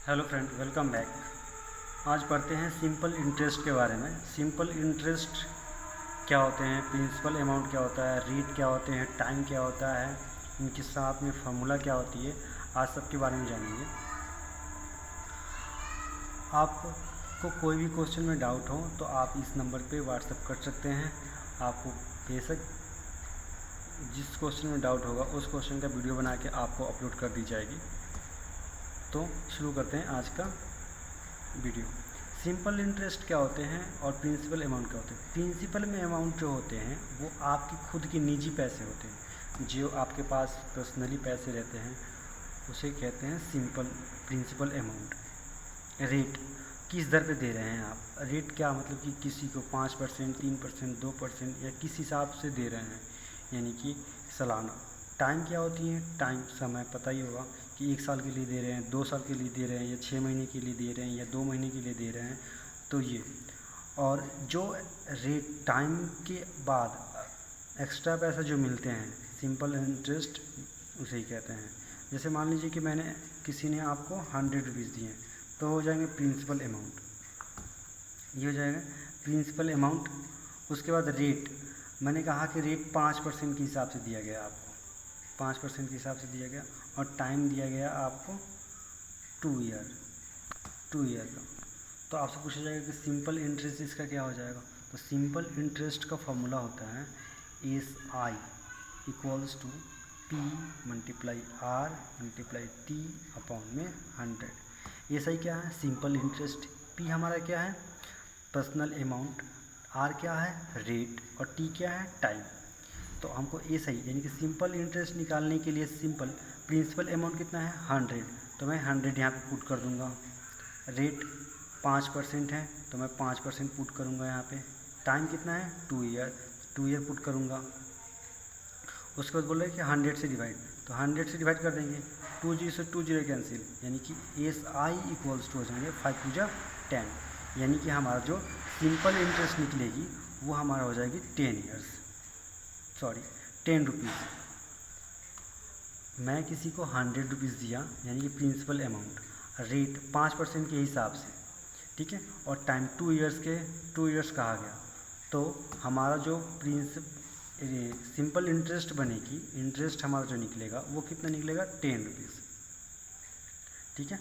Hello friend, welcome back. आज पढ़ते हैं सिंपल इंटरेस्ट के बारे में। सिंपल इंटरेस्ट क्या होते हैं, प्रिंसिपल अमाउंट क्या होता है, रेट क्या होते हैं, टाइम क्या होता है, इनके साथ में फार्मूला क्या होती है, आज सबके बारे में जानेंगे। आपको कोई भी क्वेश्चन में डाउट हो तो आप इस नंबर पे व्हाट्सएप कर सकते हैं। आपको बेशक जिस क्वेश्चन में डाउट होगा उस क्वेश्चन का वीडियो बना के आपको अपलोड कर दी जाएगी। तो शुरू करते हैं आज का वीडियो। सिंपल इंटरेस्ट क्या होते हैं और प्रिंसिपल अमाउंट क्या होते हैं। प्रिंसिपल में अमाउंट जो होते हैं वो आपकी खुद की निजी पैसे होते हैं, जो आपके पास पर्सनली पैसे रहते हैं, उसे कहते हैं सिंपल प्रिंसिपल अमाउंट। रेट किस दर पे दे रहे हैं आप। रेट क्या मतलब कि किसी को 5%, 3%, 2% या किस हिसाब से दे रहे हैं, यानी कि सालाना। टाइम क्या होती है, टाइम समय पता ही होगा कि 1 साल के लिए दे रहे हैं, 2 साल के लिए दे रहे हैं, या 6 महीने के लिए दे रहे हैं, या 2 महीने के लिए दे रहे हैं। तो ये और जो रेट टाइम के बाद एक्स्ट्रा पैसा जो मिलते हैं, सिंपल इंटरेस्ट उसे ही कहते हैं। जैसे मान लीजिए कि किसी ने आपको 100 रुपीज़ दिए, तो हो जाएंगे प्रिंसिपल अमाउंट। ये हो जाएगा प्रिंसिपल अमाउंट। उसके बाद रेट, मैंने कहा कि रेट 5% के हिसाब से दिया गया आपको, 5% के हिसाब से दिया गया। और टाइम दिया गया आपको 2 ईयर का। तो आपसे पूछा जाएगा कि सिंपल इंटरेस्ट इसका क्या हो जाएगा। तो सिंपल इंटरेस्ट का फॉर्मूला होता है SI equals to P multiply R multiply T upon में 100। SI क्या है, सिंपल इंटरेस्ट। P हमारा क्या है, पर्सनल अमाउंट। R क्या है, रेट। और T क्या है, टाइम। तो हमको SI यानी कि सिंपल इंटरेस्ट निकालने के लिए सिंपल प्रिंसिपल अमाउंट कितना है, 100, तो मैं 100 यहाँ पे पुट कर दूँगा। रेट 5% है तो मैं 5% पुट करूँगा यहाँ पे। टाइम कितना है, 2 ईयर पुट करूँगा। उसके बाद बोल रहे हैं कि 100 से डिवाइड, तो 100 से डिवाइड कर देंगे, 2 से 2 जीरो कैंसिल, यानी कि SI इक्वल्स टू हो जाएंगे 5 टू जा 10, यानी कि हमारा जो सिंपल इंटरेस्ट निकलेगी वो हमारा हो जाएगी 10 रुपीज़। मैं किसी को 100 रुपीज़ दिया, यानी कि प्रिंसिपल अमाउंट। रेट 5% के हिसाब से, ठीक है। और टाइम 2 ईयर्स कहा गया। तो हमारा जो सिंपल इंटरेस्ट बनेगी, इंटरेस्ट हमारा जो निकलेगा वो कितना निकलेगा, 10 रुपीज़, ठीक है।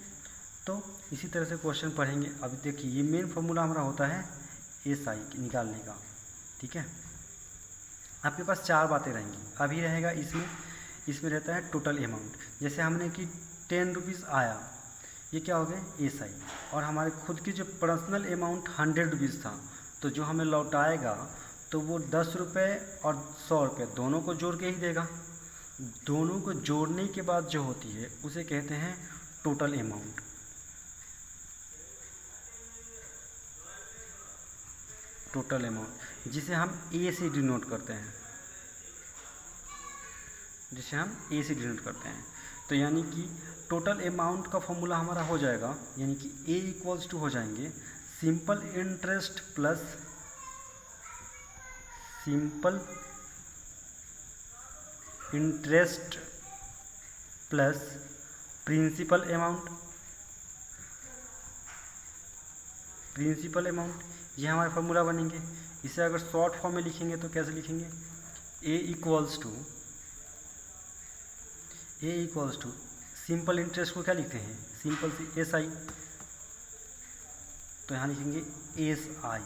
तो इसी तरह से क्वेश्चन पढ़ेंगे। अभी देखिए ये मेन फार्मूला हमारा होता है SI निकालने का, ठीक है। आपके पास 4 बातें रहेंगी। अभी रहेगा इसमें रहता है टोटल अमाउंट। जैसे हमने कि 10 रुपीज़ आया, ये क्या हो गए SI। और हमारे खुद की जो पर्सनल अमाउंट 100 रुपीज़ था, तो जो हमें लौटाएगा तो वो 10 रुपये और 100 रुपये दोनों को जोड़ के ही देगा। दोनों को जोड़ने के बाद जो होती है उसे कहते हैं टोटल अमाउंट। टोटल अमाउंट जिसे हम A से डिनोट करते हैं, तो यानी कि टोटल अमाउंट का फॉर्मूला हमारा हो जाएगा, यानी कि A इक्वल्स टू हो जाएंगे simple interest plus principal amount. ये हमारे फार्मूला बनेंगे। इसे अगर शॉर्ट फॉर्म में लिखेंगे तो कैसे लिखेंगे, ए इक्वल्स टू सिंपल इंटरेस्ट को क्या लिखते हैं, सिंपल सी SI, तो यहाँ लिखेंगे SI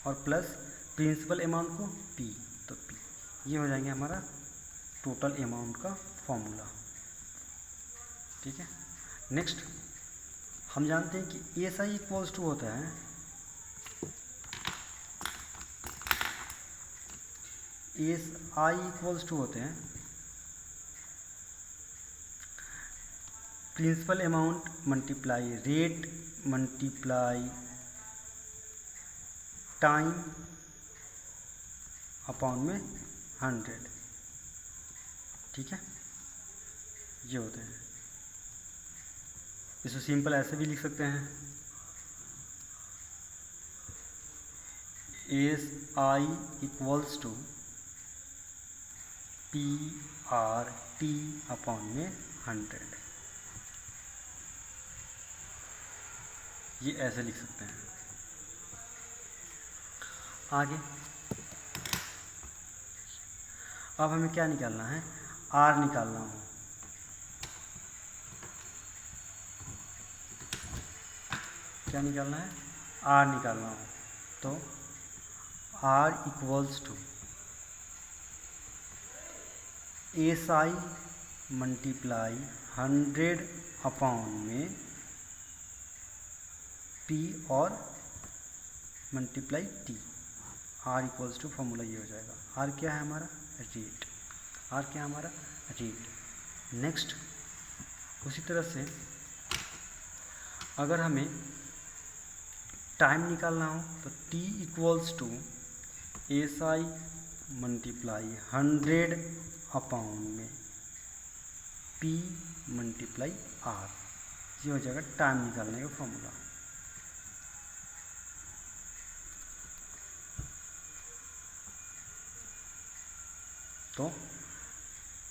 और प्लस प्रिंसिपल अमाउंट को P, तो P। ये हो जाएंगे हमारा टोटल अमाउंट का फॉर्मूला, ठीक है। नेक्स्ट हम जानते हैं कि SI इक्वल्स टू होता है SI इक्वल्स टू होते हैं principal amount multiply rate multiply time upon में 100, ठीक है। ये होते हैं। इसको सिंपल ऐसे भी लिख सकते हैं, SI equals to PRT upon में 100। ये ऐसे लिख सकते हैं। आगे अब हमें क्या निकालना है, आर निकालना हो। क्या निकालना है, आर निकालना हो। तो R equals to SI multiply 100 upon में P और multiply T। R equals to formula ये हो जाएगा। आर क्या है हमारा, रेट। आर क्या है हमारा, रेट। नेक्स्ट उसी तरह से अगर हमें टाइम निकालना हो तो T equals to SI multiply 100 upon में P मल्टीप्लाई R। ये हो जाएगा टाइम निकालने का फॉर्मूला। तो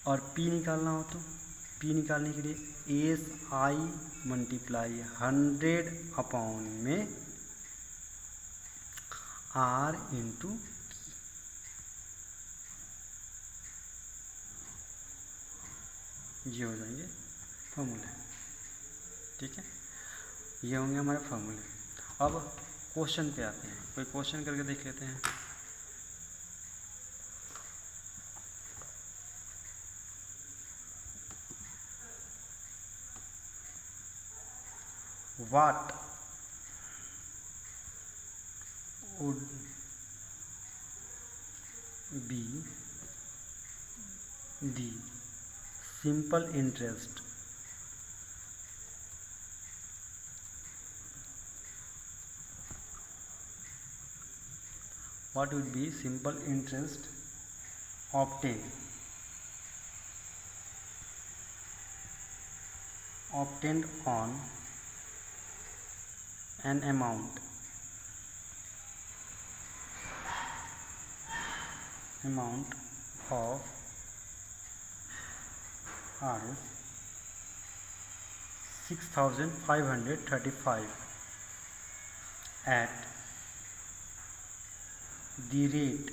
और P निकालना हो तो P निकालने के लिए SI मल्टीप्लाई 100 अपॉन में R इंटू ये हो जाएंगे फॉर्मूले। ठीक है, ये होंगे हमारे फॉर्मूले। अब क्वेश्चन पे आते हैं, कोई क्वेश्चन करके देख लेते हैं। What would be the simple interest obtained on an amount of Rs 6,535 at the rate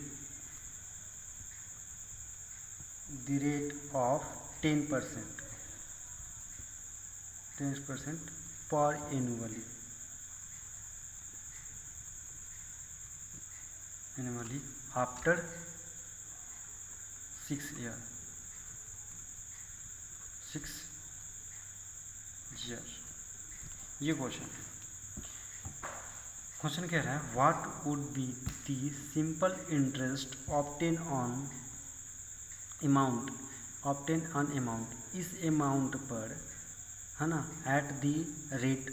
of 10% per annually after 6 years। ये क्वेश्चन कह रहा है what would be the simple interest obtain on amount, इस amount पर, है ना, at the rate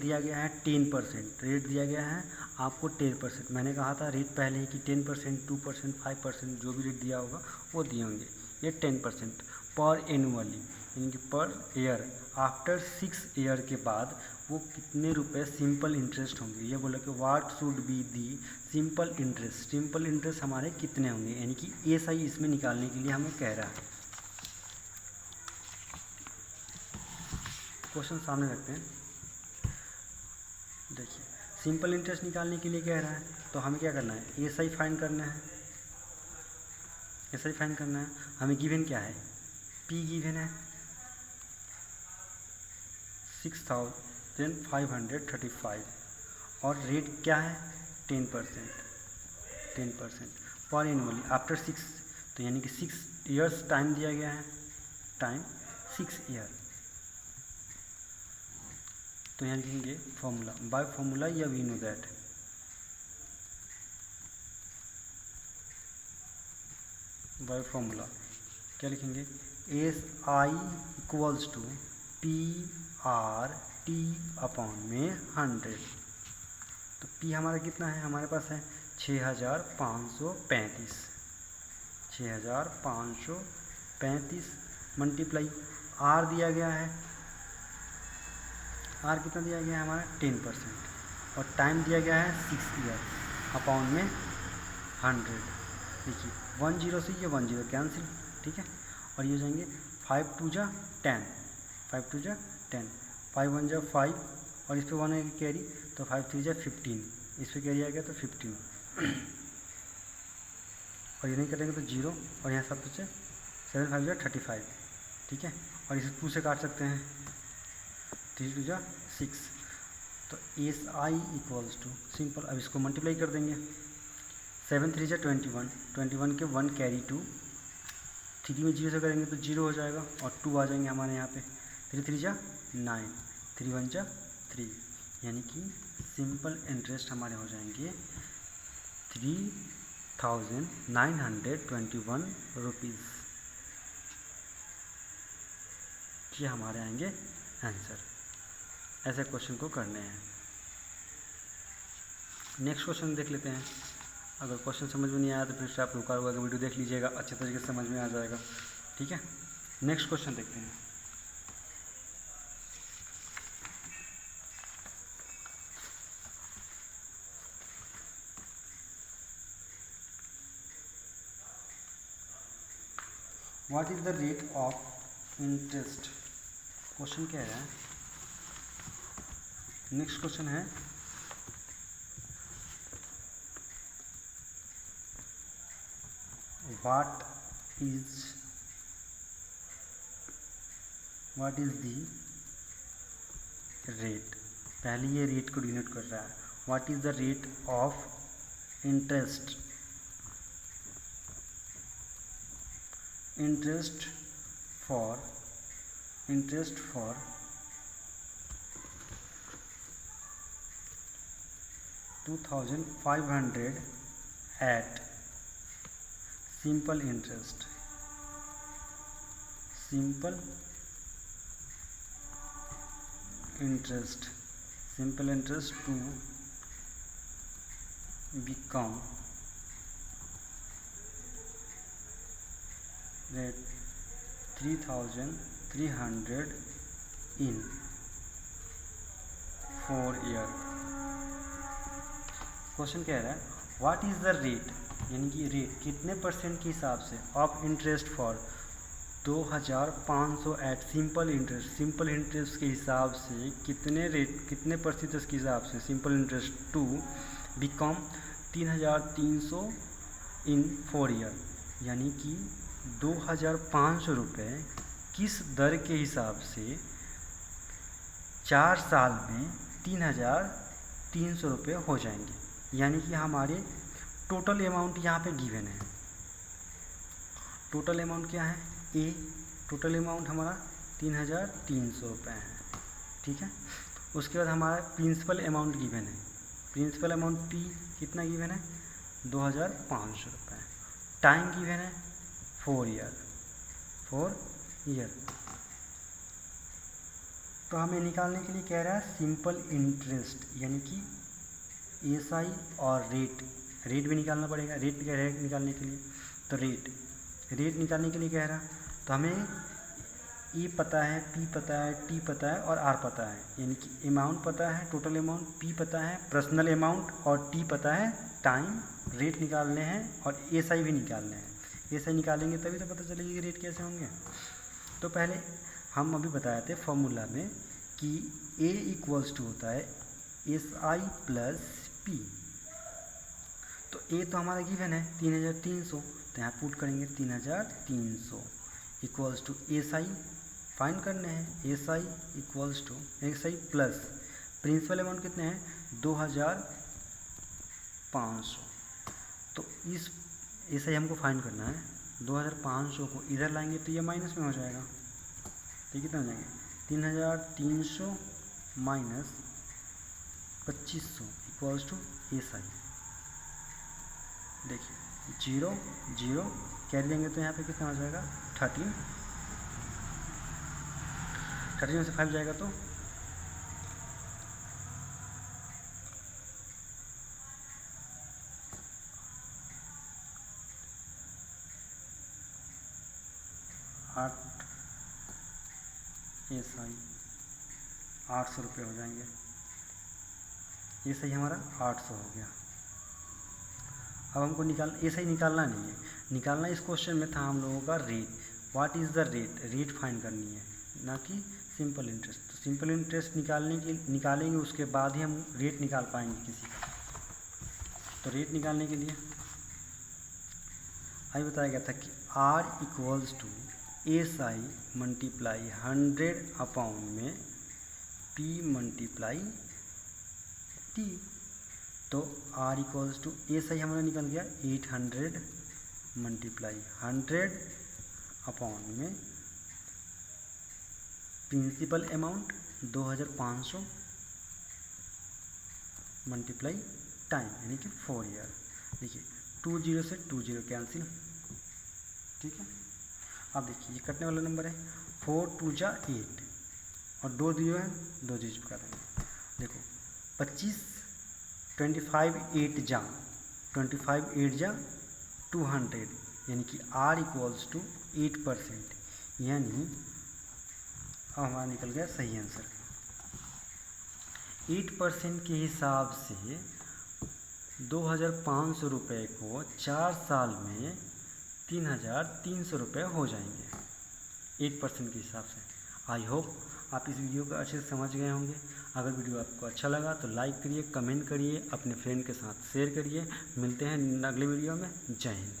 दिया गया है 10%, रेट दिया गया है आपको 10%। मैंने कहा था रेट पहले ही कि 10%, 2%, 5% जो भी रेट दिया होगा वो दिए होंगे। ये 10% पर एनुअली, यानी कि पर ईयर आफ्टर 6 ईयर के बाद वो कितने रुपए सिंपल इंटरेस्ट होंगे। ये बोला कि what should be the simple interest हमारे कितने होंगे, यानी कि SI इसमें निकालने के लिए हमें कह रहा है। क्वेश्चन सामने रखते हैं। देखिए, सिंपल इंटरेस्ट निकालने के लिए कह रहा है तो हमें क्या करना है, SI फाइंड करना है। हमें गिवन क्या है, P गिवन है 6,535 और रेट क्या है 10% पर एनुअली आफ्टर 6, तो यानी कि 6 ईयर्स टाइम दिया गया है, टाइम 6 ईयर। तो यहाँ लिखेंगे फॉर्मूला, बाय फॉर्मूला या we know that, by formula क्या लिखेंगे, SI equals to PRT upon में 100। तो P हमारा कितना है, हमारे पास है 6,535 मल्टीप्लाई R दिया गया है, R कितना दिया गया है हमारा 10% और टाइम दिया गया है 6 ईयर अपॉन में 100। देखिए 10 से ये 10 कैंसिल, ठीक है, और ये जाएंगे 5 2 जा 10, 5 1 जा 5, और इस पर 1 आएगी कैरी, तो 5 3 जा 15, इस पर कैरी आ गया तो 15 और ये नहीं कटेंगे तो 0, और यहाँ 7 से 7 5 जा 35, ठीक है। और इसे 2 से काट सकते हैं, 3 2 जा 6, तो S I equals to simple, अब इसको मल्टीप्लाई कर देंगे, 7 3 जा 21, 21 के 1 कैरी 2, 3 में 0 से करेंगे तो 0 हो जाएगा, और 2 आ जाएंगे हमारे यहाँ पे, 3 3 जा 9, 3 1 जा 3, यानी कि सिंपल इंटरेस्ट हमारे हो जाएंगे 3,921 रुपीज़। ये हमारे आएंगे आंसर। ऐसे क्वेश्चन को करने हैं। नेक्स्ट क्वेश्चन देख लेते हैं। अगर क्वेश्चन समझ में नहीं आया तो फिर से आप रुका हुआ वीडियो देख लीजिएगा, अच्छे तरीके से समझ में आ जाएगा, ठीक है। नेक्स्ट क्वेश्चन देखते हैं। What is the rate of interest, question क्या है। नेक्स्ट क्वेश्चन है व्हाट इज दी रेट। पहले ये रेट को डिनोट कर रहा है। What is the rate of interest for 2,500 at simple interest to become at 3,300 in 4 year। Question कह रहा है व्हाट इज़ द रेट, यानी कि रेट कितने परसेंट के हिसाब से of interest for 2,500 at simple interest के हिसाब से कितने प्रतिशत के हिसाब से simple interest to become 3,300 in 4 year, यानी कि 2,500 रुपये किस दर के हिसाब से 4 साल में 3,300 रुपये हो जाएंगे। यानी कि हमारे टोटल अमाउंट यहाँ पे गिवन है। टोटल अमाउंट क्या है, ए टोटल अमाउंट हमारा 3,300 रुपये है, ठीक है। उसके बाद हमारा प्रिंसिपल अमाउंट गिवन है। प्रिंसिपल अमाउंट पी कितना गिवन है, 2,500 रुपये। टाइम गिवन है 4 ईयर। तो हमें निकालने के लिए कह रहा है सिंपल इंटरेस्ट, यानी कि एसआई और रेट भी निकालना पड़ेगा। रेट निकालने के लिए तो रेट निकालने के लिए कह रहा, तो हमें ई पता है, पी पता है, टी पता है और आर पता है, यानी कि अमाउंट पता है, टोटल अमाउंट, पी पता है पर्सनल अमाउंट और टी पता है टाइम। रेट निकालने हैं और एसआई भी निकालने हैं। एसआई निकालेंगे तभी तो पता चलेगी कि रेट कैसे होंगे। तो पहले हम अभी बताए थे फॉर्मूला में कि ए इक्वल्स टू होता है एसआई प्लस पी। तो ए तो हमारा गिवन है 3,300, तो यहाँ पुट करेंगे 3,300 इक्वल्स टू एसआई फाइंड करने हैं। SI equals to SI plus principal amount कितने हैं 2,500। तो इस एसआई हमको फाइंड करना है। 2,500 को इधर लाएंगे तो ये माइनस में हो जाएगा, तो कितना हो जाएंगे 3,300 माइनस 2,500 इक्वल्स टू एसआई। देखिए 0 0 कैरी लेंगे तो यहाँ पे कितना हो जाएगा 13 में से 5 जाएगा तो 8 एसआई 800 रुपये हो जाएंगे। ये सही हमारा 800 हो गया। अब हमको ऐसा ही निकालना नहीं है, निकालना इस क्वेश्चन में था हम लोगों का rate. What is the rate find करनी है, ना कि सिंपल इंटरेस्ट। सिंपल इंटरेस्ट निकालेंगे उसके बाद ही हम रेट निकाल पाएंगे किसी का। तो रेट निकालने के लिए अभी बताया गया था कि R equals to SI multiply 100 upon में P मल्टीप्लाई T। तो R इक्वल्स टू SI हमारा निकल गया 800 मल्टीप्लाई 100 अपॉन में प्रिंसिपल अमाउंट 2500 मल्टीप्लाई टाइम यानी कि 4 ईयर। देखिए 20 से 20 कैंसिल, ठीक है। अब देखिए ये कटने वाला नंबर है 4 2 जा 8 और 2 0 है, 2 0 चिपका देंगे। देखो 25 25 8 जा 200 यानी कि R इक्वल्स टू 8%, यानी अब हमारा निकल गया सही आंसर। 8% के हिसाब से 2500 रुपये को 4 साल में 3300 रुपये हो जाएंगे 8% के हिसाब से। आई होप आप इस वीडियो को अच्छे से समझ गए होंगे। अगर वीडियो आपको अच्छा लगा तो लाइक करिए, कमेंट करिए, अपने फ्रेंड के साथ शेयर करिए। मिलते हैं अगले वीडियो में। जय हिंद।